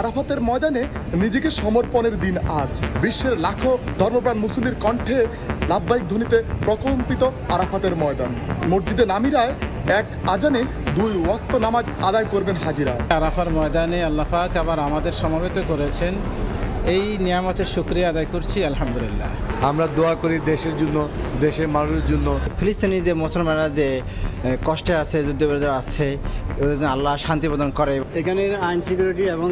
আরাফাতের ময়দানে নিজেকে সমর্পণের দিন আজ। বিশ্বের লাখো ধর্মপ্রাণ মুসলিমের কণ্ঠে লাব্বাইক ধ্বনিতে প্রকম্পিত আরাফাতের ময়দান। মসজিদে নামিরায় এক আজানে 2 ওয়াক্ত নামাজ আদায় করবেন হাজিরা। আরাফার ময়দানে আল্লাহ পাক আবার আমাদের সমবেত করেছেন, এই নিয়ামতের শুকরিয়া আদায় করছি আলহামদুলিল্লাহ। আমরা দোয়া করি দেশের জন্য, দেশের মানুষের জন্য। ফিলিস্তিনি যে মুসলমানরা যে কষ্টে আছে, যুদ্ধবিরোধী আছে, আল্লাহ শান্তি প্রদান করে। এখানে আইন সিকিউরিটি এবং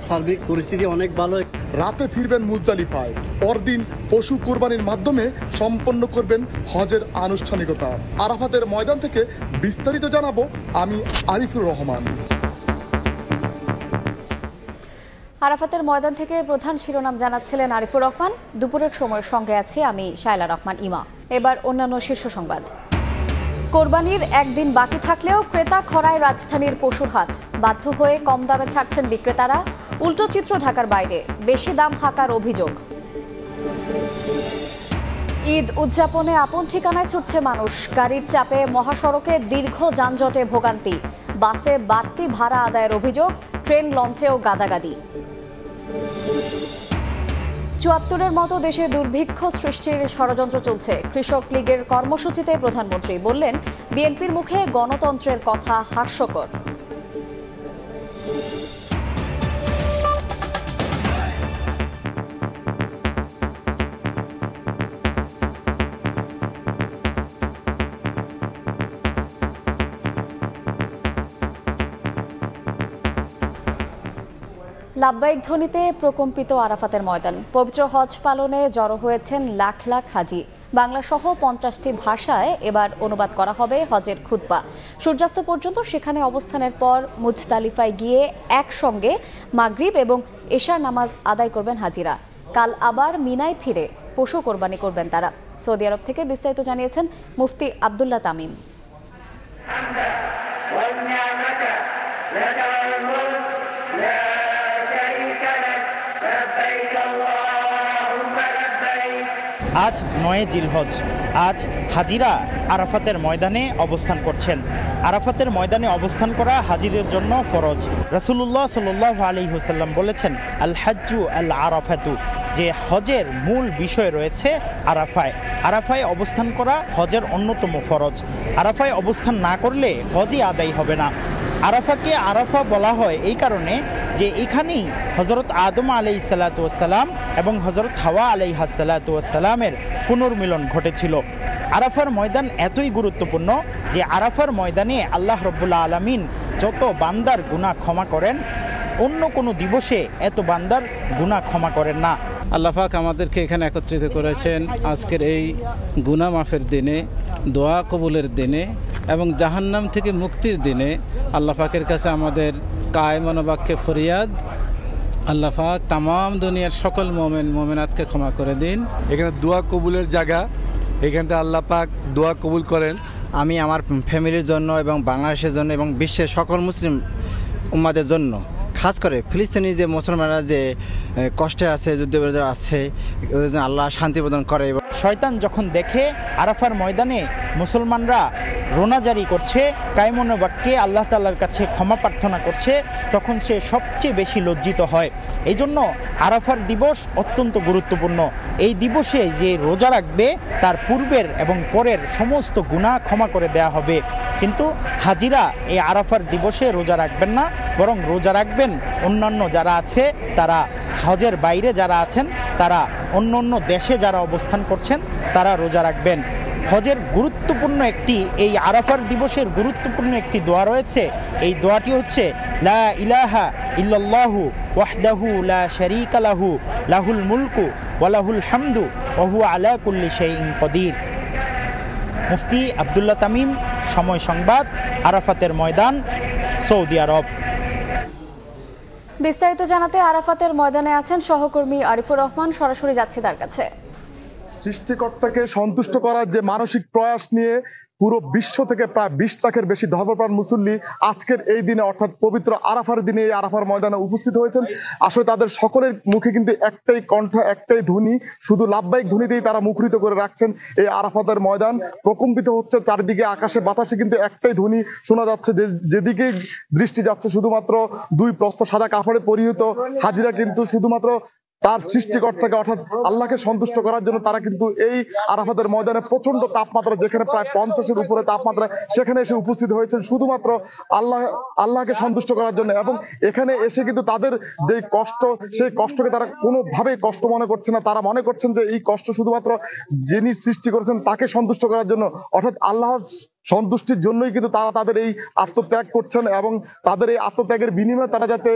সার্বিক পরিস্থিতি অনেক ভালো। রাতে ফিরবেন মুজদালিফায়, পরদিন পশু কোরবানির মাধ্যমে সম্পন্ন করবেন হজের আনুষ্ঠানিকতা। আরাফাতের ময়দান থেকে বিস্তারিত জানাবো আমি আরিফুর রহমান। আরাফাতের ময়দান থেকে প্রধান শিরোনাম জানাচ্ছিলেন আরিফুর রহমান। দুপুরের সময়ের সঙ্গে আছি আমি শায়লা রহমান ইমা। এবার অন্যান্য শীর্ষ সংবাদ। কোরবানির একদিন বাকি থাকলেও ক্রেতা খরায় রাজধানীর পশুর হাট। বাধ্য হয়ে কম দামে ছাড়ছেন বিক্রেতারা। উল্টো চিত্র ঢাকার বাইরে, বেশি দাম হাঁকার অভিযোগ। ঈদ উদযাপনে আপন ঠিকানায় ছুটছে মানুষ। গাড়ির চাপে মহাসড়কে দীর্ঘ যানজটে ভোগান্তি। বাসে বাড়তি ভাড়া আদায়ের অভিযোগ, ট্রেন লঞ্চেও গাদাগাদি। ৭৪-এর মতো দেশে দুর্ভিক্ষ সৃষ্টির ষড়যন্ত্র চলছে। কৃষক লীগের কর্মসূচিতে প্রধানমন্ত্রী বললেন, বিএনপির মুখে গণতন্ত্রের কথা হাস্যকর। লাব্বাইক ধ্বনিতে প্রকম্পিত আরাফাতের ময়দান। পবিত্র হজ পালনে জড়ো হয়েছেন লাখ লাখ হাজি। বাংলাসহ 50টি ভাষায় এবার অনুবাদ করা হবে হজের খুতবা। সূর্যাস্ত পর্যন্ত সেখানে অবস্থানের পর মুজদালিফায় গিয়ে একসঙ্গে মাগরিব এবং এশার নামাজ আদায় করবেন হাজিরা। কাল আবার মিনায় ফিরে পশু কোরবানি করবেন তারা। সৌদি আরব থেকে বিস্তারিত জানিয়েছেন মুফতি আব্দুল্লাহ তামিম। আজ 9 জিলহজ। আজ হাজিরা আরাফাতের ময়দানে অবস্থান করছেন। আরাফাতের ময়দানে অবস্থান করা হাজিদের জন্য ফরজ। রাসূলুল্লাহ সাল্লাল্লাহু আলাইহি ওয়াসাল্লাম বলেছেন, আল হাজ্জু আল আরাফাতু, যে হজের মূল বিষয় রয়েছে আরাফায়। আরাফায় অবস্থান করা হজের অন্যতম ফরজ। আরাফায় অবস্থান না করলে হজই আদায় হবে না। আরাফাকে আরাফা বলা হয় এই কারণে যে এখানেই হযরত আদম আলাইহিসসালাতু ওয়াসসালাম এবং হযরত হাওয়া আলাইহাসসালাতু ওয়াসসালামের পুনর্মিলন ঘটেছিল। আরাফার ময়দান এতই গুরুত্বপূর্ণ যে আরাফার ময়দানে আল্লাহ রাব্বুল আলামিন যত বান্দার গুনাহ ক্ষমা করেন, অন্য কোনো দিবসে এত বান্দার গুনাহ ক্ষমা করেন না। আল্লাহ পাক আমাদেরকে এখানে একত্রিত করেছেন আজকের এই গুনাহ মাফের দিনে, দোয়া কবুলের দিনে এবং জাহান্নাম থেকে মুক্তির দিনে। আল্লাহ পাকের কাছে আমাদের কায়মনোবাক্যে ফরিয়াদ, আল্লাহ পাক তামাম দুনিয়ার সকল মোমেন মোমেনাতকে ক্ষমা করে দিন। এখানে দোয়া কবুলের জায়গা, এখানটা আল্লাহ পাক দোয়া কবুল করেন। আমি আমার ফ্যামিলির জন্য এবং বাংলাদেশের জন্য এবং বিশ্বের সকল মুসলিম উম্মাদের জন্য, খাস করে ফিলিস্তিনি যে মুসলমানরা যে কষ্টে আছে, যুদ্ধবিরোধী আছে, আল্লাহ শান্তি প্রদান করে। শয়তান যখন দেখে আরাফার ময়দানে মুসলমানরা রোনা জারি করছে, কায়মনোবাক্যে আল্লাহ তাআলার কাছে ক্ষমা প্রার্থনা করছে, তখন সে সবচেয়ে বেশি লজ্জিত হয়। এই জন্য আরাফার দিবস অত্যন্ত গুরুত্বপূর্ণ। এই দিবসে যে রোজা রাখবে তার পূর্বের এবং পরের সমস্ত গুনাহ ক্ষমা করে দেয়া হবে। কিন্তু হাজিরা এই আরাফার দিবসে রোজা রাখবেন না, বরং রোজা রাখবেন অন্যান্য যারা আছে তারা, হজের বাইরে যারা আছেন তারা, অন্য অন্য দেশে যারা অবস্থান করছেন তারা রোজা রাখবেন। হজের গুরুত্বপূর্ণ একটি, এই আরাফার দিবসের গুরুত্বপূর্ণ একটি দোয়া রয়েছে। এই দোয়াটি হচ্ছে লা ইলাহা ইল্লাল্লাহু ওয়াহদাহু লা শারীকা লাহু লাহুল মুলকু ওয়া লাহুল হামদু ওয়া হুয়া আলা কুল্লি শাইইন কদির। মুফতি আব্দুল্লাহ তামিম, সময় সংবাদ, আরাফাতের ময়দান, সৌদি আরব। বিস্তারিত জানাতে আরাফাতের ময়দানে আছেন সহকর্মী আরিফুর রহমান। সরাসরি যাচ্ছি তার কাছে। সৃষ্টিকর্তাকে সন্তুষ্ট করার যে মানসিক প্রয়াস নিয়ে পুরো বিশ্ব থেকে প্রায় 20 লাখের বেশি ধর্মপ্রাণ মুসল্লি আজকের এই দিনে অর্থাৎ পবিত্র আরাফার দিনে এই আরাফার ময়দানে উপস্থিত হয়েছেন। আসলে তাদের সকলের মুখে কিন্তু একটাই কণ্ঠ, একটাই ধ্বনি, শুধু লাব্বাইক ধ্বনিতেই তারা মুখরিত করে রাখছেন এই আরাফাতের ময়দান। প্রকম্পিত হচ্ছে চারিদিকে, আকাশে বাতাসে কিন্তু একটাই ধ্বনি শোনা যাচ্ছে, যেদিকে দৃষ্টি যাচ্ছে শুধুমাত্র দুই প্রস্থ সাদা কাপড়ে পরিহিত হাজিরা কিন্তু শুধুমাত্র তার সৃষ্টিকর্তাকে অর্থাৎ আল্লাহকে সন্তুষ্ট করার জন্য তারা কিন্তু এই আরাফাতের ময়দানে প্রচন্ড তাপমাত্রা, যেখানে প্রায় 50-এর উপরে তাপমাত্রা, সেখানে এসে উপস্থিত হয়েছেন শুধুমাত্র আল্লাহকে সন্তুষ্ট করার জন্য। এবং এখানে এসে কিন্তু তাদের যে কষ্ট, সেই কষ্টকে তারা কোনোভাবেই কষ্ট মনে করছে না। তারা মনে করছেন যে এই কষ্ট শুধুমাত্র যিনি সৃষ্টি করেছেন তাকে সন্তুষ্ট করার জন্য, অর্থাৎ আল্লাহর সন্তুষ্টির জন্যই কিন্তু তারা তাদের এই আত্মত্যাগ করছেন। এবং তাদের এই আত্মত্যাগের বিনিময়ে তারা যাতে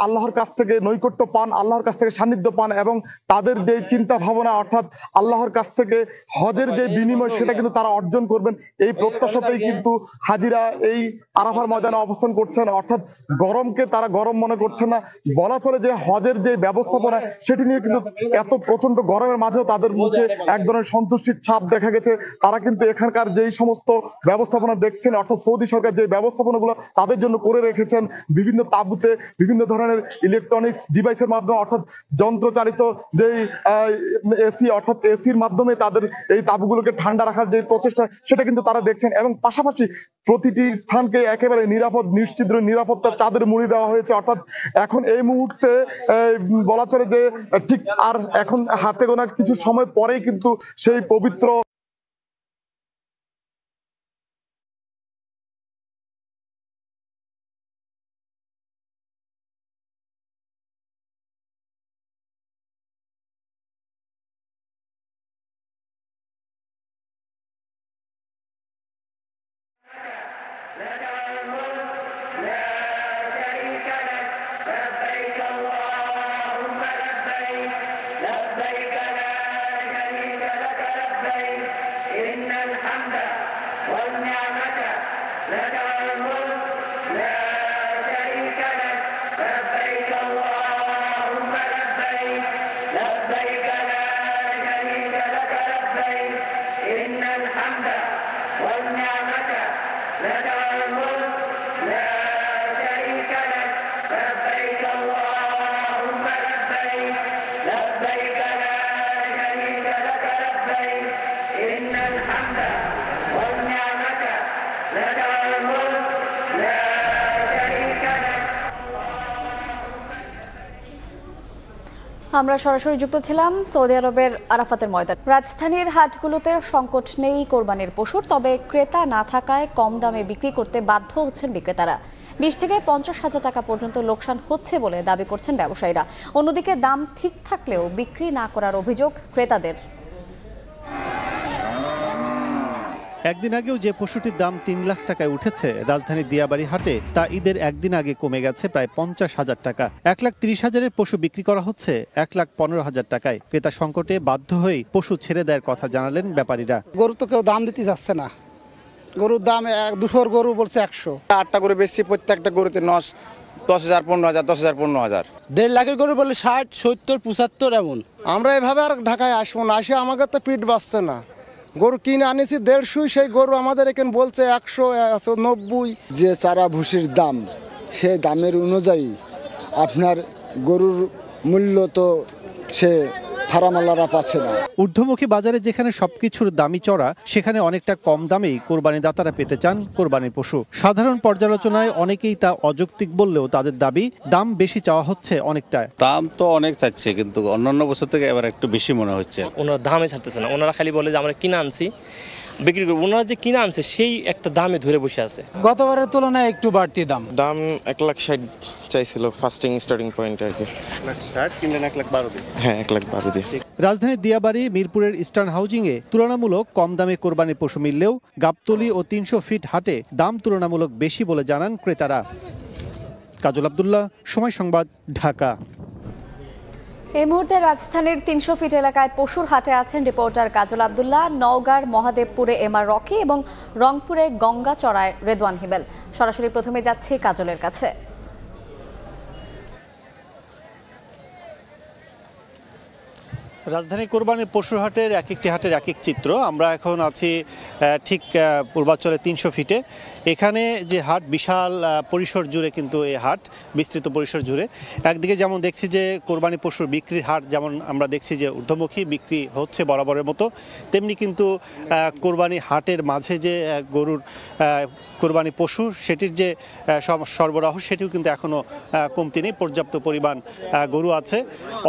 আল্লাহর কাছ থেকে নৈকট্য পান, আল্লাহর কাছ থেকে সান্নিধ্য পান, এবং তাদের যে চিন্তা ভাবনা অর্থাৎ আল্লাহর কাছ থেকে হজের যে বিনিময় সেটা কিন্তু তারা অর্জন করবেন, এই প্রত্যাশাতেই কিন্তু হাজিরা এই আরাফার ময়দানে অবস্থান করছেন। অর্থাৎ গরমকে তারা গরম মনে করছেন না। বলা চলে যে হজের যে ব্যবস্থাপনা সেটি নিয়ে কিন্তু এত প্রচন্ড গরমের মাঝেও তাদের মুখে এক ধরনের সন্তুষ্টির ছাপ দেখা গেছে। তারা কিন্তু এখানকার যেই সমস্ত ব্যবস্থাপনা দেখছেন, অর্থাৎ সৌদি সরকার যে ব্যবস্থাপনাগুলো তাদের জন্য করে রেখেছেন, বিভিন্ন তাঁবুতে বিভিন্ন ধরনের ইলেকট্রনিক্স ডিভাইসের মাধ্যমে অর্থাৎ যন্ত্রচালিত যেই এসি, অর্থাৎ এসির মাধ্যমে তাদের এই তাঁবুগুলোকে ঠান্ডা রাখার যে প্রচেষ্টা সেটা কিন্তু তারা দেখছেন। এবং পাশাপাশি প্রতিটি স্থানকে একেবারে নিরাপদ, নিশ্চিদ্র নিরাপত্তার চাদরে মুড়ি দেওয়া হয়েছে। অর্থাৎ এখন এই মুহূর্তে বলা চলে যে ঠিক আর এখন হাতে গোনা কিছু সময় পরেই কিন্তু সেই পবিত্র আমরা সরাসরি যুক্ত ছিলাম সৌদি আরবের আরাফাতের ময়দান। রাজধানীর হাটগুলোতে সংকট নেই কোরবানির পশুর, তবে ক্রেতা না থাকায় কম দামে বিক্রি করতে বাধ্য হচ্ছেন বিক্রেতারা। 20 থেকে 50 হাজার টাকা পর্যন্ত লোকসান হচ্ছে বলে দাবি করছেন ব্যবসায়ীরা। অন্যদিকে দাম ঠিক থাকলেও বিক্রি না করার অভিযোগ ক্রেতাদের। একদিন আগেও যে পশুটির দাম 3 লাখ টাকায় উঠেছে রাজধানীর দিয়াবাড়ি হাটে, তা ঈদের একদিন আগে কমে গেছে প্রায় 50,000 টাকা। 1,30,000-এর পশু বিক্রি করা হচ্ছে 1,15,000 টাকায়। ক্রেতা সংকটে বাধ্য হয়ে পশু ছেড়ে দেওয়ার কথা জানালেন ব্যাপারীরা। গরু তো কেউ দাম দিতে যাচ্ছে না, গরুর দাম 200 গরু বলছে 100। 8টা করে বেশি, প্রত্যেকটা গরুতে 10,000, 15,000, 10,000, 15,000। 1.5 লাখের গরু বলে 60, 70, 75 এমন। আমরা এভাবে আর ঢাকায় আসবো না, আসে আমাকে তো পিঠ বাঁচছে না। গরু কিনে আনিছি 150, সেই গরু আমাদের এখানে বলছে 100, 190। যে চারা ভুসির দাম, সেই দামের অনুযায়ী আপনার গরুর মূল্য তো সে ফারামালারা পাচ্ছে না। ঊর্ধ্বমুখী বাজারে যেখানে সবকিছুর দামই চড়া, সেখানে অনেকটা কম দামেই কোরবানি দাতারা পেতে চান কোরবানির পশু। সাধারণ পর্যালোচনায় অনেকেই তা অযৌক্তিক বললেও তাদের দাবি, দাম বেশি চাওয়া হচ্ছে অনেকটা। দাম তো অনেক চাচ্ছে, কিন্তু অন্যান্য বছর থেকে এবার একটু বেশি মনে হচ্ছে। ওনারা দামে ছাড়তেছে না, ওনারা খালি বলে যে আমরা কিনে আনছি বিক্রি করবো। ওনারা যে কিনে আনছে সেই একটা দামে ধরে বসে আছে। গতবারের তুলনায় একটু বাড়তি দাম 1,60,000 চাইছিল ফার্স্টিং স্টার্টিং পয়েন্ট আর কি। 1,60,000 কিনলেন 1,12,000 দিয়ে। হ্যাঁ, 1,12,000 দিয়ে। রাজধানীর দিয়াবাড়ি, মিরপুরের ইস্টার্ন হাউজিংয়ে তুলনামূলক কম দামে কোরবানির পশু মিললেও গাবতলী ও 300 ফিট হাটে দাম তুলনামূলক বেশি বলে জানান ক্রেতারা। কাজল আব্দুল্লাহ, সময় সংবাদ, ঢাকা। এই মুহূর্তে রাজধানীর 300 ফিট এলাকায় পশুর হাটে আছেন রিপোর্টার কাজল আব্দুল্লাহ। নওগাঁর মহাদেবপুরে এমআর রকি এবং রংপুরে গঙ্গাচড়ায় রেদওয়ান হিমেল। সরাসরি প্রথমে যাচ্ছি কাজলের কাছে। রাজধানী কোরবানির পশুর হাটের এক একটি হাটের এক এক চিত্র। আমরা এখন আছি ঠিক পূর্বাঞ্চলে 300 ফিটে। এখানে যে হাট বিশাল পরিসর জুড়ে কিন্তু এই হাট বিস্তৃত পরিসর জুড়ে। একদিকে যেমন দেখছি যে কোরবানি পশুর বিক্রির হাট যেমন আমরা দেখছি যে ঊর্ধ্বমুখী বিক্রি হচ্ছে বরাবরের মতো, তেমনি কিন্তু কোরবানি হাটের মাঝে যে গরুর কোরবানি পশু সেটির যে সরবরাহ সেটিও কিন্তু এখনও কমতি নেই, পর্যাপ্ত পরিমাণ গরু আছে।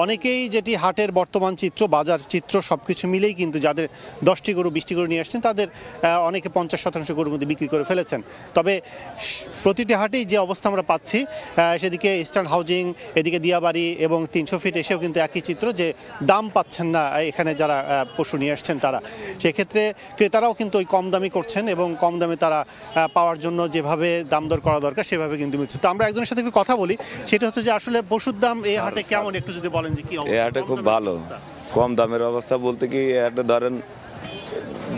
অনেকেই যেটি হাটের বর্তমান চিত্র, বাজার চিত্র সব কিছু মিলেই কিন্তু যাদের 10টি গরু 20টি গরু নিয়ে আসছেন তাদের অনেকে 50% গরুর মধ্যে বিক্রি করে ফেলেছেন। তবে প্রতিটি হাটেই যে অবস্থা আমরা পাচ্ছি, সেদিকে ইস্টার্ন হাউজিং, এদিকে দিয়াবাড়ি এবং 300 ফিট এসেও কিন্তু একই চিত্র, যে দাম পাচ্ছেন না এখানে যারা পশু নিয়ে আসছেন তারা। সেক্ষেত্রে ক্রেতারাও কিন্তু ওই কম দামি করছেন এবং কম দামে তারা পাওয়ার জন্য যেভাবে দাম দর করা দরকার সেভাবে কিন্তু মিলছে। তো আমরা একজনের সাথে একটু কথা বলি, সেটা হচ্ছে যে আসলে পশুর দাম এই হাটে কেমন, একটু যদি বলেন যে কি অবস্থা। এই হাটে খুব ভালো, কম দামের অবস্থা বলতে কি একটা ধরেন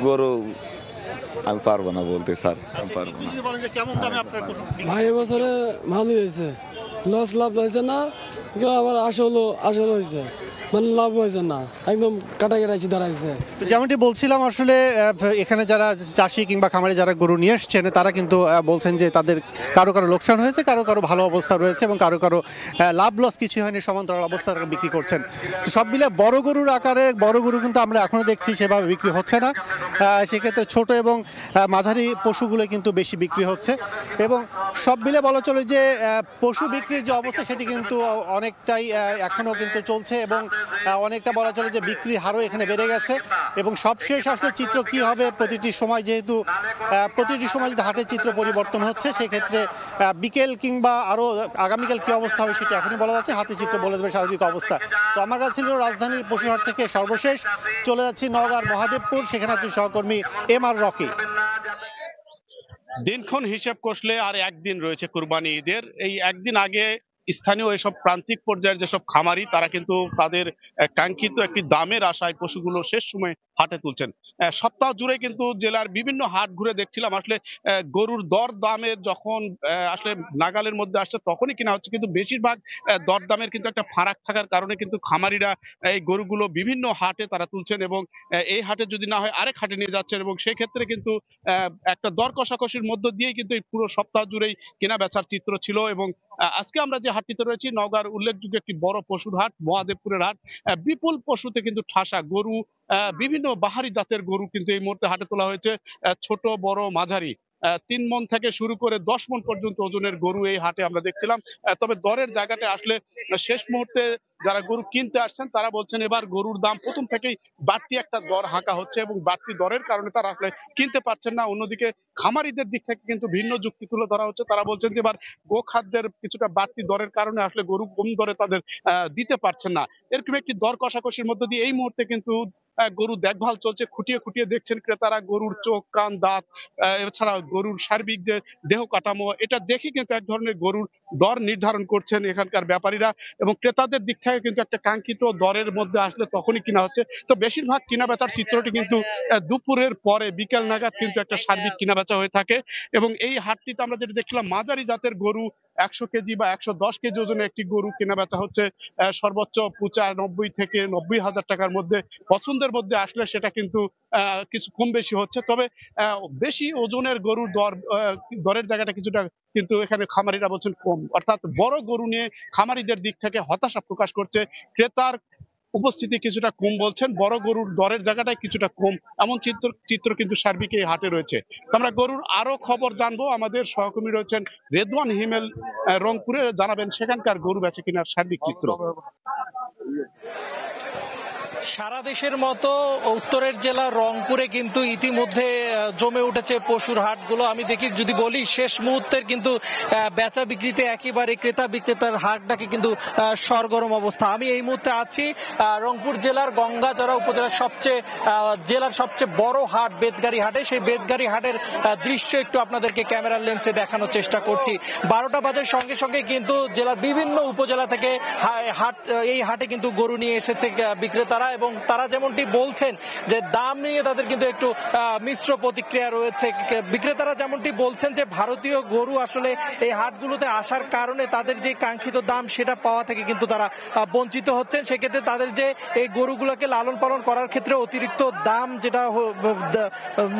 গরু আমি পারবো না বলতে স্যার, আমি পারবো না। ভাই এবছরে ভালো হয়েছে, লস লাভ হয়েছে না, আবার আসল হয়েছে, মানে লাভ হয়েছে না, একদম কাটাকাটি দাঁড়াইছে। যেমনটি বলছিলাম, আসলে এখানে যারা চাষি কিংবা খামারে যারা গরু নিয়ে আসছেন তারা কিন্তু বলছেন যে তাদের কারো কারো লোকসান হয়েছে, কারো কারো ভালো অবস্থা রয়েছে এবং কারো কারো লাভ লস কিছু হয়নি, সমান্তরাল অবস্থা তারা বিক্রি করছেন। তো সব মিলে বড় গরুর আকারে বড় গরু কিন্তু আমরা এখনো দেখছি সেভাবে বিক্রি হচ্ছে না। সেক্ষেত্রে ছোট এবং মাঝারি পশুগুলো কিন্তু বেশি বিক্রি হচ্ছে এবং সব মিলে বলা চলে যে পশু বিক্রির যে অবস্থা সেটি কিন্তু অনেকটাই এখনো কিন্তু চলছে এবং অনেকটা বলা চলে যে বিক্রির হারও এখানে বেড়ে গেছে। এবং সবশেষ আসলে চিত্র কি হবে প্রতিটি সময়, যেহেতু প্রতিটি সময় যদি হাটের চিত্র পরিবর্তন হচ্ছে, সেক্ষেত্রে বিকেল কিংবা আরও আগামীকাল কী অবস্থা হবে সেটি এখনই বলা যাচ্ছে, হাতের চিত্র বলে দেবে সার্বিক অবস্থা। তো আমার কাছে ছিল রাজধানীর পশুহাট থেকে সর্বশেষ, চলে যাচ্ছি নওগাঁর মহাদেবপুর, সেখানে আছে সহকর্মী MR রকি। দিনক্ষণ হিসেব কষলে আর একদিন রয়েছে কুরবানি ঈদের। এই একদিন আগে স্থানীয় এসব প্রান্তিক পর্যায়ের যেসব খামারি তারা কিন্তু তাদের কাঙ্ক্ষিত একটি দামের আশায় পশুগুলো শেষ সময় হাটে তুলছেন। সপ্তাহ জুড়ে কিন্তু জেলার বিভিন্ন হাট ঘুরে দেখছিলাম, আসলে গরুর দর দামের যখন আসলে নাগালের মধ্যে আসছে তখনই কিনা হচ্ছে, কিন্তু বেশিরভাগ দর দামের কিন্তু একটা ফারাক থাকার কারণে কিন্তু খামারিরা এই গরুগুলো বিভিন্ন হাটে তারা তুলছেন এবং এই হাটে যদি না হয় আরেক হাটে নিয়ে যাচ্ছেন এবং সেই ক্ষেত্রে কিন্তু একটা দর কষাকষির মধ্য দিয়েই কিন্তু এই পুরো সপ্তাহ জুড়েই কেনা বেচার চিত্র ছিল। এবং আজকে আমরা যে হাটটিতে রয়েছি নওগাঁর উল্লেখযোগ্য একটি বড় পশুর হাট, মহাদেবপুরের হাট। বিপুল পশুতে কিন্তু ঠাসা গরু, বিভিন্ন বাহারি জাতের গরু কিন্তু এই মুহূর্তে হাটে তোলা হয়েছে, ছোট বড় মাঝারি 3 মণ থেকে শুরু করে 10 মণ পর্যন্ত ওজনের গরু এই হাটে আমরা দেখছিলাম। তবে দরের জায়গাটা আসলে শেষ মুহূর্তে যারা গরু কিনতে আসছেন তারা বলছেন এবার গরুর দাম প্রথম থেকেই বাড়তি একটা দর হাঁকা হচ্ছে এবং বাড়তি দরের কারণে তারা আসলে কিনতে পারছেন না। অন্যদিকে খামারিদের দিক থেকে কিন্তু ভিন্ন যুক্তি তুলে ধরা হচ্ছে, তারা বলছেন যে এবার গোখাদ্যের কিছুটা বাড়তি দরের কারণে আসলে গরু কম দরে তাদের দিতে পারছেন না। এরকম একটি দর কষাকষির মধ্য দিয়ে এই মুহূর্তে কিন্তু গরু দেখভাল চলছে, খুঁটিয়ে খুঁটিয়ে দেখছেন ক্রেতারা গরুর চোখ কান দাঁত, এছাড়া গরুর সার্বিক যে দেহ কাঠামো, এটা দেখে কিন্তু এক ধরনের গরুর দর নির্ধারণ করছেন এখানকার ব্যাপারীরা এবং ক্রেতাদের দিক থেকে কিন্তু একটা কাঙ্ক্ষিত দরের মধ্যে আসলে তখনই কিনা হচ্ছে। তো বেশিরভাগ কিনা বেচার চিত্রটি কিন্তু দুপুরের পরে বিকেল নাগাদ কিন্তু একটা সার্বিক কিনা বেচা হয়ে থাকে এবং এই হাটটিতে আমরা যেটা দেখছিলাম মাঝারি জাতের গরু 100 কেজি বা 110 কেজি ওজনের একটি গরু কেনা বেচা হচ্ছে সর্বোচ্চ 95 থেকে 90 হাজার টাকার মধ্যে। পছন্দের মধ্যে আসলে সেটা কিন্তু কিছু কম বেশি হচ্ছে, তবে বেশি ওজনের গরুর দরের জায়গাটা কিছুটা কিন্তু এখানে খামারিরা বলছেন কম, অর্থাৎ বড় গরু নিয়ে খামারিদের দিক থেকে হতাশা প্রকাশ করছে। ক্রেতার উপস্থিতি কিছুটা কম বলছেন, বড় গরুর দরের জায়গাটাই কিছুটা কম, এমন চিত্র কিন্তু সার্বিক এই হাটে রয়েছে। আমরা গরুর আরো খবর জানবো, আমাদের সহকর্মী রয়েছেন রেদওয়ান হিমেল রংপুরে, জানাবেন সেখানকার গরু বেচে কিনার সার্বিক চিত্র। সারা দেশের মতো উত্তরের জেলা রংপুরে কিন্তু ইতিমধ্যে জমে উঠেছে পশুর হাটগুলো। আমি দেখি যদি বলি শেষ মুহূর্তের কিন্তু বেচা বিক্রিতে একেবারে ক্রেতা বিক্রেতার হাটটাকে কিন্তু সরগরম অবস্থা। আমি এই মুহূর্তে আছি রংপুর জেলার গঙ্গাচড়া উপজেলার জেলার সবচেয়ে বড় হাট বেতগাড়ি হাটে। সেই বেতগাড়ি হাটের দৃশ্য একটু আপনাদেরকে ক্যামেরার লেন্সে দেখানোর চেষ্টা করছি। 12টা বাজার সঙ্গে সঙ্গে কিন্তু জেলার বিভিন্ন উপজেলা থেকে এই হাটে কিন্তু গরু নিয়ে এসেছে বিক্রেতারা এবং তারা যেমনটি বলছেন যে দাম নিয়ে তাদের কিন্তু একটু মিশ্র প্রতিক্রিয়া রয়েছে। বিক্রেতারা যেমনটি বলছেন যে ভারতীয় গরু আসলে এই হাটগুলোতে আসার কারণে তাদের যে কাঙ্ক্ষিত দাম সেটা পাওয়া থেকে কিন্তু তারা বঞ্চিত হচ্ছেন। সেক্ষেত্রে তাদের যে এই গরুগুলোকে লালন পালন করার ক্ষেত্রে অতিরিক্ত দাম যেটা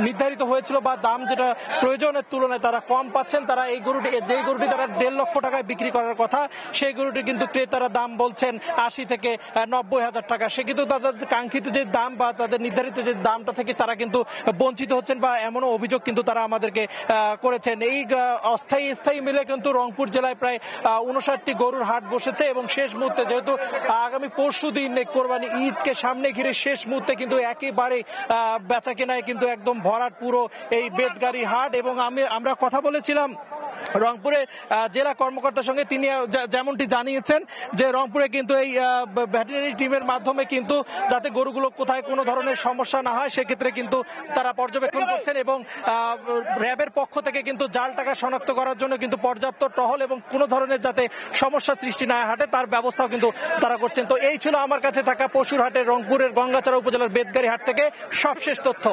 নির্ধারিত হয়েছিল বা দাম যেটা প্রয়োজনের তুলনায় তারা কম পাচ্ছেন। তারা এই গরুটি যেই গরুটি তারা 1.5 লক্ষ টাকায় বিক্রি করার কথা সেই গরুটি কিন্তু ক্রেতারা দাম বলছেন 80 থেকে 90,000 টাকা। সে কিন্তু তাদের কাঙ্ক্ষিত যে দাম বা তাদের নির্ধারিত যে দামটা থেকে তারা কিন্তু বঞ্চিত হচ্ছেন বা এমনও অভিযোগ কিন্তু তারা আমাদেরকে করেছেন। এই স্থায়ী মিলে কিন্তু রংপুর জেলায় প্রায় 59টি গরুর হাট বসেছে এবং শেষ মুহূর্তে যেহেতু আগামী পরশুদিন কোরবানি ঈদকে সামনে ঘিরে শেষ মুহূর্তে কিন্তু একেবারে বেচা কেনায় কিন্তু একদম ভরাট পুরো এই বেদগাড়ি হাট। এবং আমরা কথা বলেছিলাম রংপুরের জেলা কর্মকর্তার সঙ্গে, তিনি যেমনটি জানিয়েছেন যে রংপুরে কিন্তু এই ভেটেরিনারি টিমের মাধ্যমে কিন্তু যাতে গরুগুলো কোথায় কোনো ধরনের সমস্যা না হয় সেক্ষেত্রে কিন্তু তারা পর্যবেক্ষণ করছেন এবং র্যাবের পক্ষ থেকে কিন্তু জাল টাকা শনাক্ত করার জন্য কিন্তু পর্যাপ্ত টহল এবং কোনো ধরনের যাতে সমস্যা সৃষ্টি না হাটে তার ব্যবস্থাও কিন্তু তারা করছেন। তো এই ছিল আমার কাছে থাকা পশুর হাটের রংপুরের গঙ্গাচড়া উপজেলার বেদগাড়ি হাট থেকে সবশেষ তথ্য।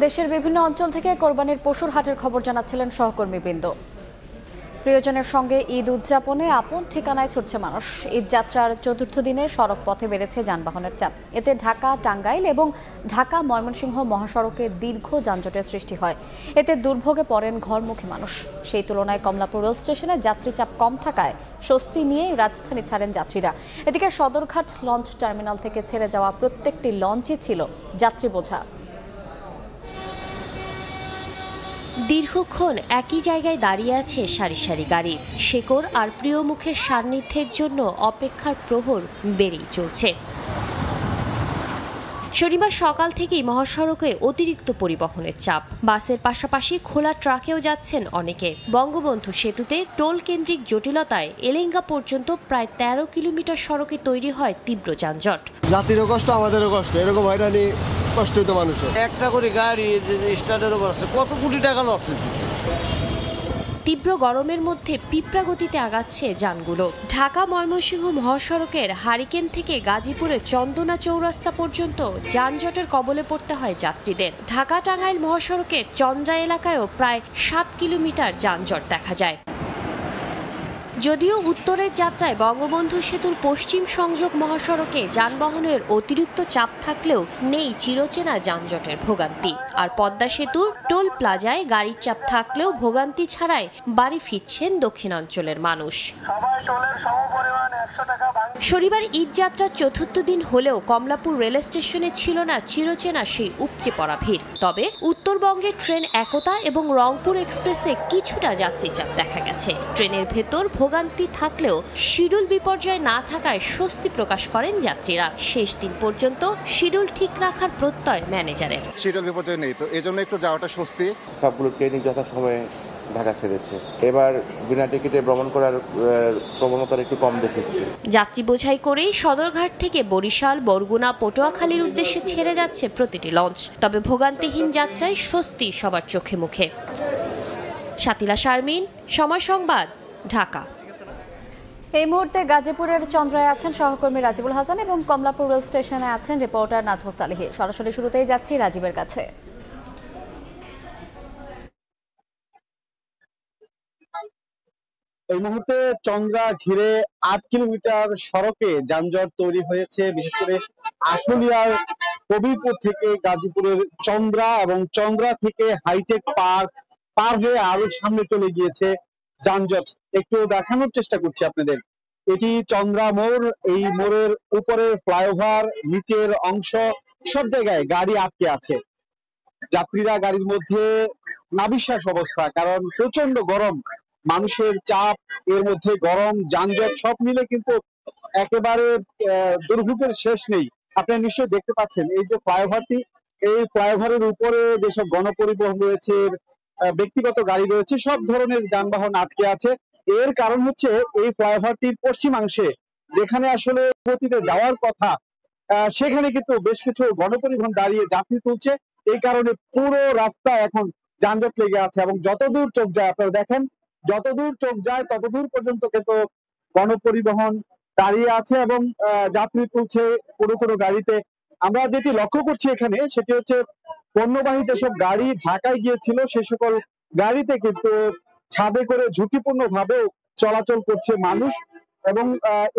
দেশের বিভিন্ন অঞ্চল থেকে কোরবানির পশুর হাটের খবর জানাচ্ছিলেন সহকর্মীবৃন্দ। প্রিয়জনের সঙ্গে ঈদ উদযাপনে আপন ঠিকানায় ছুটছে মানুষ। ঈদ যাত্রার চতুর্থ দিনে সড়ক পথে বেড়েছে যানবাহনের চাপ। এতে ঢাকা টাঙ্গাইল এবং ঢাকা ময়মনসিংহ মহাসড়কে দীর্ঘ যানজটের সৃষ্টি হয়। এতে দুর্ভোগে পড়েন ঘরমুখী মানুষ। সেই তুলনায় কমলাপুর রেল স্টেশনে যাত্রী চাপ কম থাকায় স্বস্তি নিয়ে রাজধানী ছাড়েন যাত্রীরা। এদিকে সদরঘাট লঞ্চ টার্মিনাল থেকে ছেড়ে যাওয়া প্রত্যেকটি লঞ্চই ছিল যাত্রী বোঝা। দীর্ঘক্ষণ একই জায়গায় দাঁড়িয়ে আছে সারি সারি গাড়ি। শেকড় আর প্রিয় মুখের সান্নিধ্যের জন্য অপেক্ষার প্রহর বেড়েই চলছে। শনিবার সকাল থেকেই মহাসড়কে অতিরিক্ত পরিবহনের চাপ। বাসের পাশাপাশি খোলা ট্রাকেও যাচ্ছেন অনেকে। বঙ্গবন্ধু সেতুতে টোল কেন্দ্রিক জটিলতায় এলেঙ্গা পর্যন্ত প্রায় 13 কিলোমিটার সড়কে তৈরি হয় তীব্র যানজট। যাত্রীরও কষ্ট, আমাদেরও কষ্ট, এরকম হয়রানি কষ্ট হতো মানুষের। একটা করে গাড়ি স্টার্টের উপর আছে, কত কোটি টাকা লস হচ্ছে। তীব্র গরমের মধ্যে পিঁপড়া গতিতে আগাচ্ছে যানগুলো। ঢাকা ময়মনসিংহ মহাসড়কের হারিকেন থেকে গাজীপুরের চন্দনা চৌরাস্তা পর্যন্ত যানজটের কবলে পড়তে হয় যাত্রীদের। ঢাকা টাঙ্গাইল মহাসড়কের চন্দ্রা এলাকায়ও প্রায় 7 কিলোমিটার যানজট দেখা যায়। যদিও উত্তরের যাত্রায় বঙ্গবন্ধু সেতুর পশ্চিম সংযোগ মহাসড়কে যানবাহনের অতিরিক্ত চাপ থাকলেও নেই চিরচেনা যানজটের ভোগান্তি। আর পদ্মা সেতুর টোল প্লাজায় গাড়ির চাপ থাকলেও ভোগান্তি ছাড়াই বাড়ি ফিরছেন দক্ষিণাঞ্চলের মানুষ। শনিবার ঈদ যাত্রার চতুর্থ দিন হলেও কমলাপুর রেল স্টেশনে ছিল না চিরচেনা সেই উপচে পড়া ভিড়। তবে উত্তরবঙ্গের ট্রেন একতা এবং রংপুর এক্সপ্রেসে কিছুটা যাত্রী চাপ দেখা গেছে। ট্রেনের ভেতর ভোগান্তি থাকলেও শিডিউল বিপর্যয় না থাকায় স্বস্তি প্রকাশ করেন যাত্রীরা। শেষ দিন পর্যন্ত শিডিউল ঠিক রাখার প্রত্যয় ম্যানেজারের। শিডিউল বিপর্যয় নেই, তো এজন্য একটু যাওয়াটা স্বস্তি। সবগুলো ট্রেনই যথাসময়ে ঢাকা ছেড়েছে। এবার বিনা টিকিটে ভ্রমণ করার প্রবণতা একটু কম দেখেছি। যাত্রী বোঝাই করেই সদরঘাট থেকে বরিশাল, বরগুনা, পটুয়াখালীর উদ্দেশ্যে ছেড়ে যাচ্ছে প্রতিটি লঞ্চ। তবে ভোগান্তিহীন যাত্রায় স্বস্তি সবার চোখে মুখে। শাতিলা শারমিন, সময় সংবাদ, ঢাকা। এই মুহূর্তে গাজীপুরের চন্দ্রায় আছেন সহকর্মী রাজিবুল হাসান এবং কমলাপুর রেল স্টেশনে আছেন রিপোর্টার নাজমুস সালেহী। সরাসরি শুরুতেই যাচ্ছি রাজীবের কাছে। এই মুহূর্তে চন্দ্রা ঘিরে 8 কিলোমিটার সড়কে যানজট তৈরি হয়েছে। বিশেষ করে আশুলিয়ার কবিরপুর থেকে গাজীপুরের চন্দ্রা এবং চন্দ্রা থেকে হাইটেক পার্ক পার হয়ে আরো সামনে চলে গিয়েছে যানজট। একটু দেখানোর চেষ্টা করছি আপনাদের। এটি চন্দ্রা মোড়। এই মোড়ের উপরের ফ্লাইওভার, নিচের অংশ সব জায়গায় গাড়ি আটকে আছে। যাত্রীরা গাড়ির মধ্যে নাবিশ্বাস অবস্থা, কারণ প্রচন্ড গরম, মানুষের চাপ, এর মধ্যে গরম, যানজট সব মিলে কিন্তু একেবারে দুর্ভোগের শেষ নেই। আপনারা নিশ্চয়ই দেখতে পাচ্ছেন এই যে ফ্লাইওভারটি, এই ফ্লাইওভারের উপরে যেসব গণপরিবহন রয়েছে, ব্যক্তিগত গাড়ি রয়েছে, সব ধরনের যানবাহন আটকে আছে। এর কারণ হচ্ছে এই ফ্লাইওভারটির পশ্চিমাংশে যেখানে আসলে গতিতে যাওয়ার কথা সেখানে কিন্তু বেশ কিছু গণপরিবহন দাঁড়িয়ে যাত্রী তুলছে। এই কারণে পুরো রাস্তা এখন যানজট লেগে আছে এবং যতদূর চোখ যায়, আপনারা দেখেন, যতদূর চোখ যায় ততদূর পর্যন্ত কিন্তু গণপরিবহন দাঁড়িয়ে আছে এবং যাত্রী তুলছে কোনো কোনো গাড়িতে। আমরা যেটি লক্ষ্য করছি এখানে সেটি হচ্ছে পণ্যবাহী যেসব গাড়ি ঢাকায় গিয়েছিল সে সকল গাড়িতে কিন্তু ছাদে করে ঝুঁকিপূর্ণ ভাবে চলাচল করছে মানুষ। এবং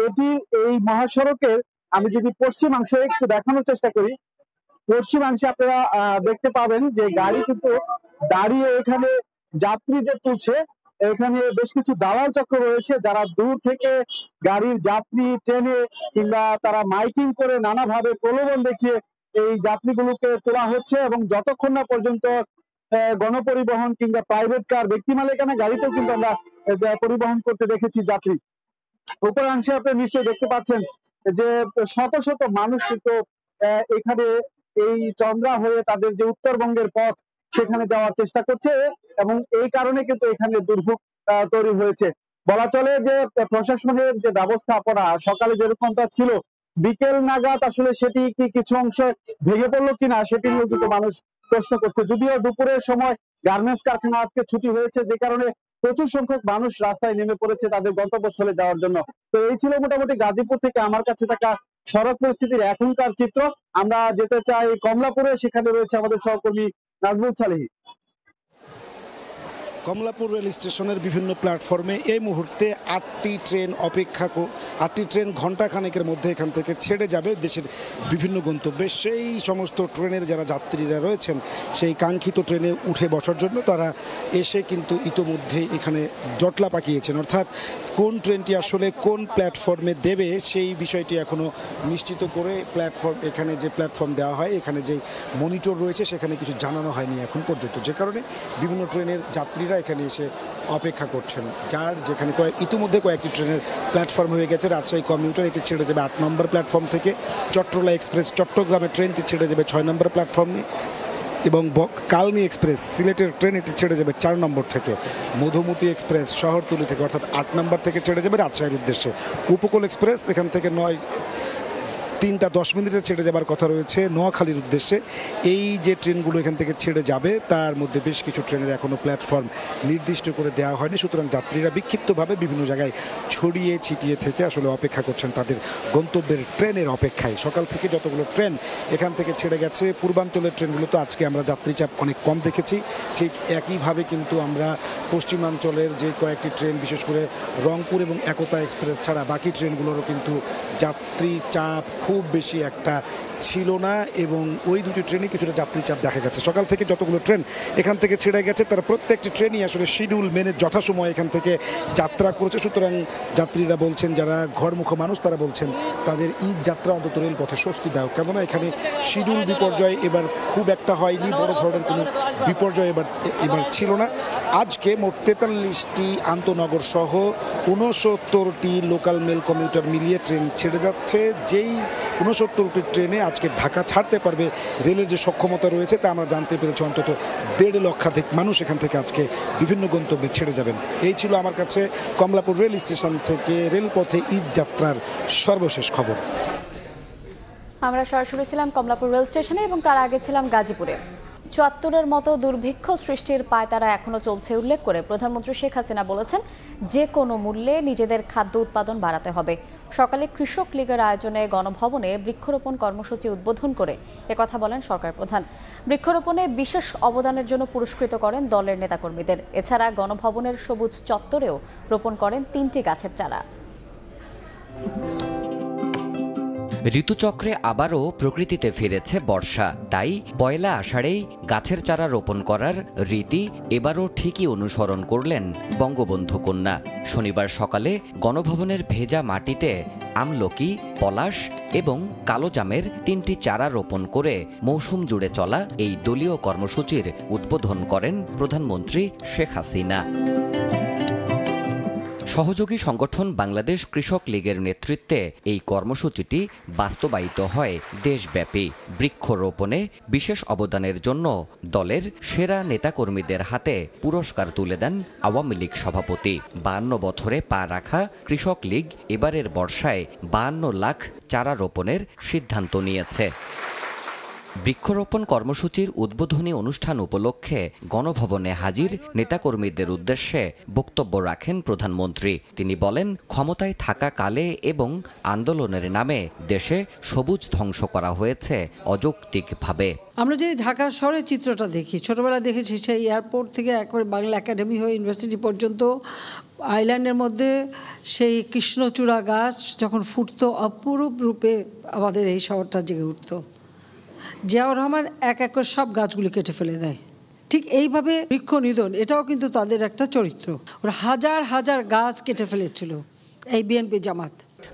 এটি এই মহাসড়কের আমি যদি পশ্চিমাংশে একটু দেখানোর চেষ্টা করি, পশ্চিমাংশে আপনারা দেখতে পাবেন যে গাড়ি কিন্তু দাঁড়িয়ে এখানে যাত্রী যে তুলছে, এখানে বেশ কিছু দালাল চক্র রয়েছে যারা দূর থেকে গাড়ির যাত্রী টেনে কিংবা তারা মাইকিং করে নানাভাবে প্রলোভন দেখিয়ে এই যাত্রীগুলোকে তোলা হচ্ছে। এবং যতক্ষণ না পর্যন্ত গণপরিবহন কিংবা প্রাইভেট কার ব্যক্তি মালিকানা গাড়িতেও কিন্তু আমরা পরিবহন করতে দেখেছি যাত্রী। উপরাংশে আপনি নিশ্চয়ই দেখতে পাচ্ছেন যে শত শত মানুষ কিন্তু এখানে এই চন্দ্রা হয়ে তাদের যে উত্তরবঙ্গের পথ সেখানে যাওয়ার চেষ্টা করছে এবং এই কারণে কিন্তু এখানে দুর্ভোগ তৈরি হয়েছে। বলা চলে যে প্রশাসনের যে ব্যবস্থাপনা সকালে যেরকমটা ছিল, বিকেল নাগাদ আসলে সেটি কি কিছু অংশ ভেঙে পড়লো কিনা সেটি নিয়ে কিন্তু মানুষ প্রশ্ন করছে। যদিও দুপুরের সময় গার্মেন্টস কারখানা আজকে ছুটি হয়েছে, যে কারণে প্রচুর সংখ্যক মানুষ রাস্তায় নেমে পড়েছে তাদের গন্তব্যস্থলে যাওয়ার জন্য। তো এই ছিল মোটামুটি গাজীপুর থেকে আমার কাছে থাকা সড়ক পরিস্থিতির এখনকার চিত্র। আমরা যেতে চাই কমলাপুরে, সেখানে রয়েছে আমাদের সহকর্মী নাজমুল সালেহী। কমলাপুর রেল স্টেশনের বিভিন্ন প্ল্যাটফর্মে এই মুহূর্তে 8টি ট্রেন ঘণ্টাখানেকের মধ্যে এখান থেকে ছেড়ে যাবে দেশের বিভিন্ন গন্তব্যে। সেই সমস্ত ট্রেনের যারা যাত্রীরা রয়েছেন সেই কাঙ্ক্ষিত ট্রেনে উঠে বসার জন্য তারা এসে কিন্তু ইতোমধ্যেই এখানে জটলা পাকিয়েছেন। অর্থাৎ কোন ট্রেনটি আসলে কোন প্ল্যাটফর্মে দেবে সেই বিষয়টি এখনও নিশ্চিত করে এখানে যে প্ল্যাটফর্ম দেওয়া হয়, এখানে যে মনিটর রয়েছে সেখানে কিছু জানানো হয়নি এখন পর্যন্ত, যে কারণে বিভিন্ন ট্রেনের যাত্রীরা এখানে এসে অপেক্ষা করছেন। যেখানে ইতিমধ্যে কয়েকটি ট্রেনের প্ল্যাটফর্ম হয়ে গেছে। রাজশাহী কমিউটার এটি ছেড়ে যাবে 8 নম্বর প্ল্যাটফর্ম থেকে, চট্টলা এক্সপ্রেস চট্টগ্রামের ট্রেনটি ছেড়ে যাবে 6 নম্বর প্ল্যাটফর্মে এবং কালনী এক্সপ্রেস সিলেটের ট্রেন এটি ছেড়ে যাবে 4 নম্বর থেকে, মধুমতি এক্সপ্রেস শহরতলি থেকে অর্থাৎ 8 নম্বর থেকে ছেড়ে যাবে রাজশাহীর উদ্দেশ্যে, উপকূল এক্সপ্রেস এখান থেকে 3টা 10 মিনিটে ছেড়ে যাবার কথা রয়েছে নোয়াখালীর উদ্দেশ্যে। এই যে ট্রেনগুলো এখান থেকে ছেড়ে যাবে তার মধ্যে বেশ কিছু ট্রেনের এখনও প্ল্যাটফর্ম নির্দিষ্ট করে দেওয়া হয়নি, সুতরাং যাত্রীরা বিক্ষিপ্তভাবে বিভিন্ন জায়গায় ছড়িয়ে ছিটিয়ে থেকে আসলে অপেক্ষা করছেন তাদের গন্তব্যের ট্রেনের অপেক্ষায়। সকাল থেকে যতগুলো ট্রেন এখান থেকে ছেড়ে গেছে, পূর্বাঞ্চলের ট্রেনগুলো তো আজকে আমরা যাত্রী চাপ অনেক কম দেখেছি, ঠিক একইভাবে কিন্তু আমরা পশ্চিমাঞ্চলের যে কয়েকটি ট্রেন বিশেষ করে রংপুর এবং একতা এক্সপ্রেস ছাড়া বাকি ট্রেনগুলোরও কিন্তু যাত্রী চাপ খুব বেশি একটা ছিল না এবং ওই দুটি ট্রেনে কিছুটা যাত্রী চাপ দেখা গেছে। সকাল থেকে যতগুলো ট্রেন এখান থেকে ছেড়ে গেছে তারা প্রত্যেকটি ট্রেনই আসলে শিডিউল মেনে যথাসময় এখান থেকে যাত্রা করেছে, সুতরাং যাত্রীরা বলছেন, যারা ঘরমুখ মানুষ তারা বলছেন তাদের ঈদ যাত্রা অন্তত রেলপথে স্বস্তিদায়ক। কেননা এখানে শিডিউল বিপর্যয় এবার খুব একটা হয়নি, বড় ধরনের কোনো বিপর্যয় এবার ছিল না। আজকে মোট 43টি আন্তনগর সহ 69টি লোকাল মেল কমিউটার মিলিয়ে ট্রেন ছেড়ে যাচ্ছে। যেই 69টি ট্রেনে আজকে ঢাকা ছাড়তে পারবে রেলের যে সক্ষমতা রয়েছে তা আমরা জানতে পেরেছি, অন্তত 1.5 লক্ষাধিক মানুষ এখান থেকে আজকে বিভিন্ন গন্তব্যে ছেড়ে যাবেন। এই ছিল আমার কাছে কমলাপুর রেল স্টেশন থেকে রেলপথে ঈদ যাত্রার সর্বশেষ খবর। আমরা সরাসরি ছিলাম কমলাপুর রেল স্টেশনে এবং তার আগে ছিলাম গাজীপুরে। ৭৪-এর মতো দুর্ভিক্ষ সৃষ্টির পায়তারা এখনো চলছে উল্লেখ করে প্রধানমন্ত্রী শেখ হাসিনা বলেছেন যে কোনো মূল্যে নিজেদের খাদ্য উৎপাদন বাড়াতে হবে। সকালে কৃষক লীগের আয়োজনে গণভবনে বৃক্ষরোপণ কর্মসূচি উদ্বোধন করে একথা বলেন সরকার প্রধান। বৃক্ষরোপণে বিশেষ অবদানের জন্য পুরস্কৃত করেন দলের নেতাকর্মীদের। এছাড়া গণভবনের সবুজ চত্বরেও রোপণ করেন 3টি গাছের চারা। ঋতুচক্রে আবারও প্রকৃতিতে ফিরেছে বর্ষা, তাই পয়লা আষাঢ়েই গাছের চারা রোপণ করার রীতি এবারও ঠিকই অনুসরণ করলেন বঙ্গবন্ধু কন্যা। শনিবার সকালে গণভবনের ভেজা মাটিতে আমলকি, পলাশ এবং কালোজামের 3টি চারা রোপণ করে মৌসুম জুড়ে চলা এই দলীয় কর্মসূচির উদ্বোধন করেন প্রধানমন্ত্রী শেখ হাসিনা। সহযোগী সংগঠন বাংলাদেশ কৃষক লীগের নেতৃত্বে এই কর্মসূচিটি বাস্তবায়িত হয় দেশব্যাপী। বৃক্ষরোপণে বিশেষ অবদানের জন্য দলের সেরা নেতাকর্মীদের হাতে পুরস্কার তুলে দেন আওয়ামী লীগ সভাপতি। 52 বছরে পা রাখা কৃষক লীগ এবারের বর্ষায় 52 লাখ চারা রোপণের সিদ্ধান্ত নিয়েছে। বৃক্ষরোপণ কর্মসূচির উদ্বোধনী অনুষ্ঠান উপলক্ষে গণভবনে হাজির নেতাকর্মীদের উদ্দেশ্যে বক্তব্য রাখেন প্রধানমন্ত্রী। তিনি বলেন, ক্ষমতায় থাকা কালে এবং আন্দোলনের নামে দেশে সবুজ ধ্বংস করা হয়েছে অযৌক্তিকভাবে। আমরা যে ঢাকা শহরের চিত্রটা দেখি, ছোটবেলায় দেখেছি সেই এয়ারপোর্ট থেকে একবারে বাংলা একাডেমি হয়ে ইউনিভার্সিটি পর্যন্ত আইল্যান্ডের মধ্যে সেই কৃষ্ণচূড়া গাছ যখন ফুটতো, অপরূপ রূপে আমাদের এই শহরটা জেগে উঠত। জিয়াউর রহমান এক এক করে সব গাছগুলি কেটে ফেলে দেয়। ঠিক এইভাবে বৃক্ষ নিধন, এটাও কিন্তু তাদের একটা চরিত্র। ওরা হাজার হাজার গাছ কেটে ফেলেছিল এই বিএনপি জামাত।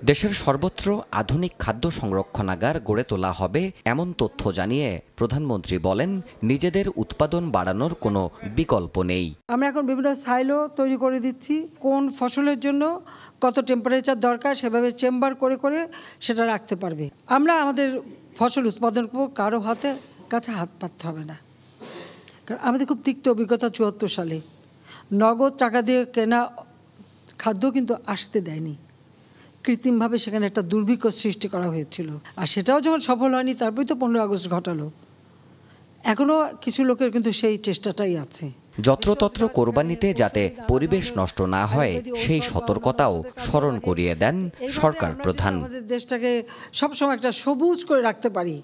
দেশের সর্বত্র আধুনিক খাদ্য সংরক্ষণাগার গড়ে তোলা হবে এমন তথ্য জানিয়ে প্রধানমন্ত্রী বলেন, নিজেদের উৎপাদন বাড়ানোর কোনো বিকল্প নেই। আমরা এখন বিভিন্ন সাইলো তৈরি করে দিচ্ছি, কোন ফসলের জন্য কত টেম্পারেচার দরকার সেভাবে চেম্বার করে করে সেটা রাখতে পারবে। আমরা আমাদের ফসল উৎপাদন করবো, কারো কাছে হাত পাততে হবে না। কারণ আমাদের খুব তিক্ত অভিজ্ঞতা ৭৪ সালে নগদ টাকা দিয়ে কেনা খাদ্য কিন্তু আসতে দেয়নি, কৃত্রিমভাবে সেখানে একটা দুর্ভিক্ষ সৃষ্টি করা হয়েছিল। আর সেটাও যখন সফল হয়নি, তারপরেই তো 15 আগস্ট ঘটালো। এখনো কিছু লোকের কিন্তু সেই চেষ্টাটাই আছে। যত্রতত্র কোরবানিতে যাতে পরিবেশ নষ্ট না হয় সেই সতর্কতাও স্মরণ করিয়ে দেন সরকার প্রধান। আমাদের দেশটাকে সবসময় একটা সবুজ করে রাখতে পারি,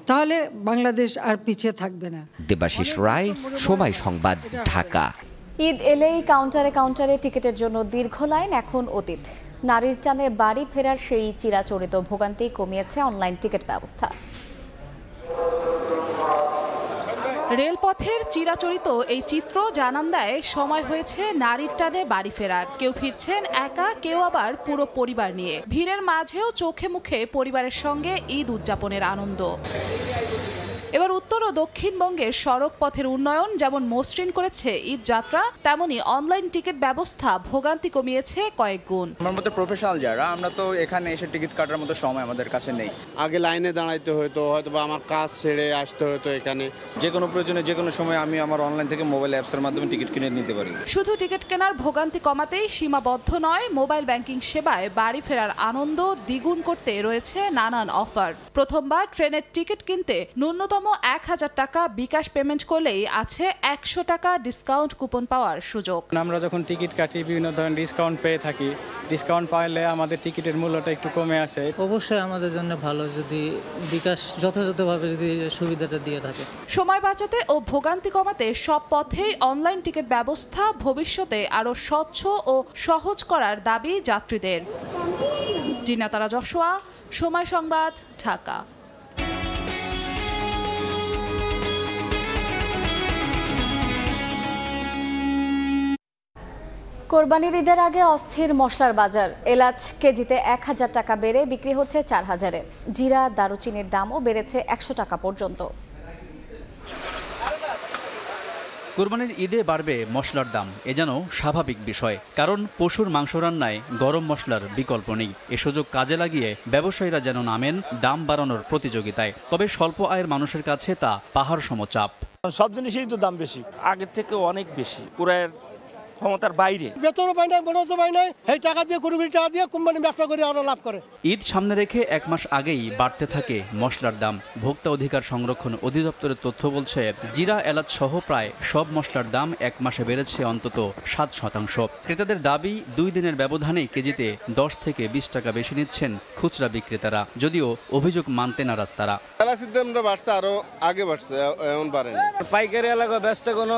তাহলে বাংলাদেশ আর পিছিয়ে থাকবে না। দেবাশিস রায়, সময় সংবাদ, ঢাকা। ঈদ এলেই কাউন্টারে কাউন্টারে টিকিটের জন্য দীর্ঘ লাইন এখন অতীত। নারীর টানে বাড়ি ফেরার সেই চিরাচরিত ভোগান্তি কমিয়েছে অনলাইন টিকিট ব্যবস্থা। রেলপথের চিরাচরিত এই চিত্র জানান দেয় সময় হয়েছে নারীর টানে বাড়ি ফেরার। কেউ ফিরছেন একা, কেউ আবার পুরো পরিবার নিয়ে। ভিড়ের মাঝেও চোখে মুখে পরিবারের সঙ্গে ঈদ উদযাপনের আনন্দ। এবার উত্তর ও দক্ষিণবঙ্গের সড়ক পথের উন্নয়ন যেমন মসৃণ করেছে ঈদ যাত্রা, তেমনি অনলাইন টিকিট ব্যবস্থা ভোগান্তি কমিয়েছে কয়েক গুণ। আমার মতো প্রফেশনাল যারা, আমরা তো এখানে এসে টিকিট কাটার মতো সময় আমাদের কাছে নেই। আগে লাইনে দাঁড়াইতে হতো, হয়তো বা আমার কাজ ছেড়ে আসতে হতো এখানে। যে কোনো প্রয়োজনে যে কোনো সময় আমি আমার অনলাইন থেকে মোবাইল অ্যাপসের মাধ্যমে টিকিট কিনে নিতে পারি। শুধু টিকিট কেনার ভোগান্তি কমাতেই সীমাবদ্ধ নয়, মোবাইল ব্যাংকিং সেবায় বাড়ি ফেরার আনন্দ দ্বিগুণ করতে রয়েছে নানান অফার। প্রথমবার ট্রেনের টিকিট কিনতে ন্যূনতম 1000 টাকা বিকাশ পেমেন্ট করলেই আছে 100 টাকা ডিসকাউন্ট কুপন পাওয়ার সুযোগ। আমরা যখন টিকিট কাটি বিভিন্ন ধরনের ডিসকাউন্ট পেয়ে থাকি। ডিসকাউন্ট পাইলে আমাদের টিকিটের মূল্যটা একটু কমে আসে। অবশ্যই আমাদের জন্য ভালো যদি বিকাশ যথাযথভাবে যদি সুবিধাটা দিয়ে থাকে। সময় বাঁচাতে ও ভোগান্তি কমাতে সব পথেই অনলাইন টিকিট ব্যবস্থা ভবিষ্যতে আরো স্বচ্ছ ও সহজ করার দাবি যাত্রীদের। জিনাতারা যশোয়া, সময় সংবাদ, ঢাকা। কোরবানির ঈদের আগে অস্থির মশলার বাজার। এলাচ কেজিতে 1000 টাকা বেড়ে বিক্রি হচ্ছে 4000-এ। জিরা, দারুচিনির দামও বেড়েছে 100 টাকা পর্যন্ত। কোরবানির ঈদে বাড়বে মশলার দাম, এ যেন স্বাভাবিক বিষয়। কারণ পশুর মাংস রান্নায় গরম মশলার বিকল্প নেই। এ সুযোগ কাজে লাগিয়ে ব্যবসায়ীরা যেন নামেন দাম বাড়ানোর প্রতিযোগিতায়। তবে স্বল্প আয়ের মানুষের কাছে তা পাহাড় সমচাপ। সব জিনিসেই তো দাম বেশি, আগের থেকে অনেক বেশি, পুরো ক্ষমতার বাইরে। বেতনও পাই না, বোনাসও পাই না, এই টাকা দিয়ে কোটি টাকা দিয়ে কোম্পানি ব্যবসা করে আরো লাভ করে। ঈদ সামনে রেখে 1 মাস আগেই বাড়তে থাকে মশলার দাম। ভোক্তা অধিকার সংরক্ষণ অধিদপ্তরের তথ্য বলছে, জিরা, এলাচ সহ প্রায় সব মশলার দাম 1 মাসে বেড়েছে অন্তত 7%। ক্রেতাদের দাবি, 2 দিনের ব্যবধানে কেজিতে 10 থেকে 20 টাকা বেশি নিচ্ছেন খুচরা বিক্রেতারা, যদিও অভিযোগ মানতে নারাজ তারা। এলাচের দামটা বাড়ছে, আরো আগে বাড়ছে, এমন বাড়েনি। পাইকারি এলাকা ব্যস্ত কোনো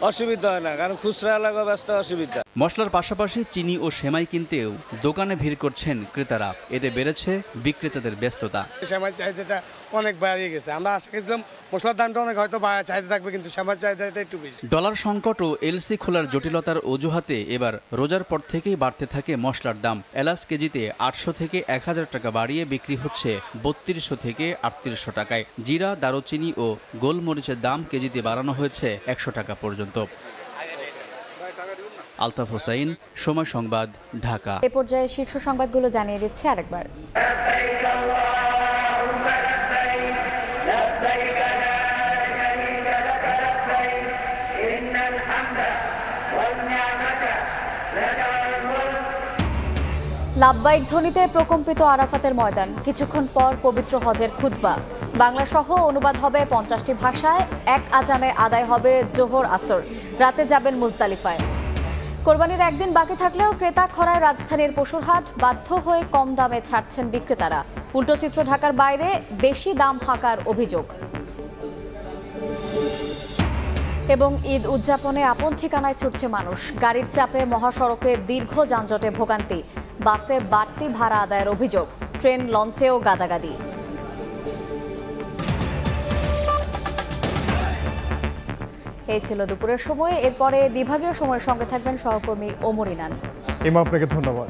অসুবিধা হয় না, কারণ খুচরা এলাকা ব্যস্ত অসুবিধা। মশলার পাশাপাশি চিনি ও সেমাই কিনতেও দোকানে ভিড় করছেন ক্রেতারা। এতে বেড়েছে বিক্রেতাদের ব্যস্ততা। সেমাই চাহিদাটা অনেক বেড়ে গেছে। আমরা আশা করছিলাম মশলার দামটা অনেক হয়তো চাহিদা থাকবে, কিন্তু সেমাই চাহিদাটা একটু বেশি। ডলার সংকট ও এলসি খোলার জটিলতার অজুহাতে এবার রোজার পর থেকেই বাড়তে থাকে মশলার দাম। এলাচ কেজিতে 800 থেকে 1000 টাকা বাড়িয়ে বিক্রি হচ্ছে 3200 থেকে 3800 টাকায়। জিরা, দারুচিনি ও গোলমরিচের দাম কেজিতে বাড়ানো হয়েছে 100 টাকা পর্যন্ত। আলতাফ হোসাইন, সময় সংবাদ, ঢাকা। এই পর্যায়ে শীর্ষ সংবাদগুলো জানিয়ে দিচ্ছে আরেকবার। লাব্বাইক ধ্বনিতে প্রকম্পিত আরাফাতের ময়দান। কিছুক্ষণ পর পবিত্র হজের খুতবা। বাংলা সহ অনুবাদ হবে 50টি ভাষায়। এক আজানে আদায় হবে জোহর আসর। রাতে যাবেন মুজদালিফায়। কোরবানির একদিন বাকি থাকলেও ক্রেতা খরায় রাজধানীর পশুর হাট। বাধ্য হয়ে কম দামে ছাড়ছেন বিক্রেতারা। উল্টো চিত্র ঢাকার বাইরে বেশি দাম হাঁকার অভিযোগ। এবং ঈদ উদযাপনে আপন ঠিকানায় ছুটছে মানুষ। গাড়ির চাপে মহাসড়কে দীর্ঘ যানজটে ভোগান্তি। বাসে বাড়তি ভাড়া আদায়ের অভিযোগ। ট্রেন লঞ্চেও গাদাগাদি। এই ছিল দুপুরের সময়। এরপরে বিভাগীয় সময়ের সঙ্গে থাকবেন সহকর্মী ওমর ইনান। ইমা, আপনাকে ধন্যবাদ।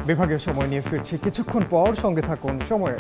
বিভাগীয় সময় নিয়ে ফিরছি কিছুক্ষণ পর, সঙ্গে থাকুন সময়ে।